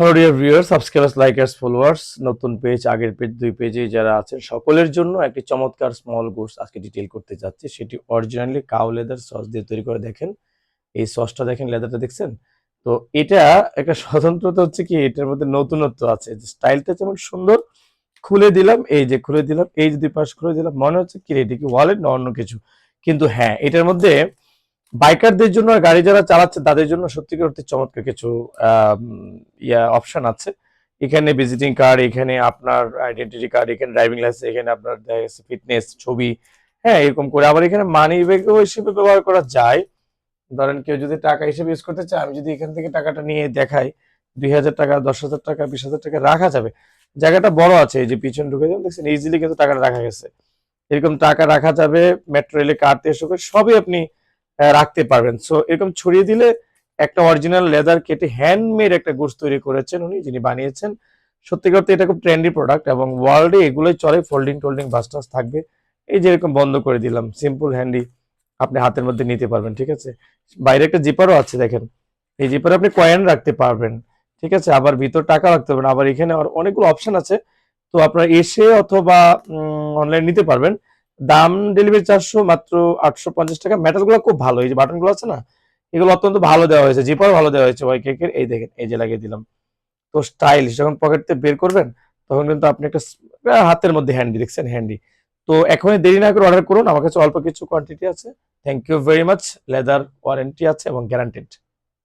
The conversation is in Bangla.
Hello dear viewer, subscribers, likers, followers, নতুন পেজ, আগের পেজ, দুই পেজে যারা আছেন সকলের জন্য একটি চমৎকার স্মল গুডস আজকে ডিটেল করতে যাচ্ছি। সেটি অরিজিনালি কাউ লেদার সস দিয়ে তৈরি করে। দেখেন এই সসটা, দেখেন লেদারটা দেখছেন। তো এটা একটা স্বতন্ত্রতা হচ্ছে কি, এটার মধ্যে নতুনত্ব আছে। স্টাইলটা যেমন সুন্দর, খুলে দিলাম, এই যে খুলে দিলাম, এই যে দুই পাশ খুলে দিলাম, মনে হচ্ছে কি এটা কি ওয়ালেট না অন্য কিছু। কিন্তু হ্যাঁ, এটার মধ্যে বাইকারদের জন্য আর গাড়ি যারা চালাচ্ছে তাদের জন্য সত্যিকার অর্থে চমৎকার কিছু অপশন আছে। এখানে ভিজিটিং কার্ড, এখানে আপনার আইডেন্টিটি কার্ড, এখানে ড্রাইভিং লাইসেন্স, এখানে আপনার ফিটনেস ছবি, হ্যাঁ এরকম করে। আবার এখানে মানি ব্যাগও হিসেবে ব্যবহার করা যায়। ধরেন কেউ যদি টাকা হিসেবে ইউজ করতে চায়, আমি যদি এখান থেকে টাকাটা নিয়ে দেখাই, 2,000 টাকা, 10,000 টাকা, 20,000 টাকা রাখা যাবে। জায়গাটা বড় আছে, এই যে পিছনে ঢুকে যাবেন দেখছেন, ইজিলি কিন্তু টাকাটা রাখা গেছে। এরকম টাকা রাখা যাবে, মেট্রো রেলে কার থেকে শুরু করে সবই আপনি রাখতে পারবেন। সো এরকম ছড়িয়ে দিলে একটা অরিজিনাল লেদার কেটে হ্যান্ডমেড একটা গুডস তৈরি করেছেন উনি, যিনি বানিয়েছেন। সত্যি করতে এটা খুব ট্রেন্ডি প্রোডাক্ট এবং ওয়ার্ল্ডে এগুলোই চলে। ফোল্ডিং টোল্ডিং বাস্টাস থাকবে। এই যে এরকম বন্ধ করে দিলাম, সিম্পল হ্যান্ডি, আপনি হাতের মধ্যে নিতে পারবেন। ঠিক আছে, বাইরে একটা জিপারও আছে দেখেন, এই জিপারে আপনি কয়েন রাখতে পারবেন। ঠিক আছে, আবার ভিতর টাকা রাখতে পারবেন। আবার এখানে অনেকগুলো অপশন আছে। তো আপনারা এসে অথবা অনলাইন নিতে পারবেন। দাম ডেলিভারি চার্জ মাত্র 850 টাকা। মেটাল গুলো খুব ভালো, এই যে বাটন গুলো আছে না, এগুলো অত্যন্ত ভালো দেওয়া হয়েছে, জিপার ভালো দেওয়া হয়েছে ওয়াই কেকের। এই দেখেন, এই যে লাগিয়ে দিলাম। তো স্টাইলিশ, যখন পকেট থেকে বের করবেন তখন কিন্তু আপনি একটা হাতের মধ্যে হ্যান্ডি, দেখছেন হ্যান্ডি। তো এখনই দেরি না করে অর্ডার করুন, আমার কাছে অল্প কিছু কোয়ান্টিটি আছে। Thank you very much. Leather warranty আছে এবং গ্যারান্টেড।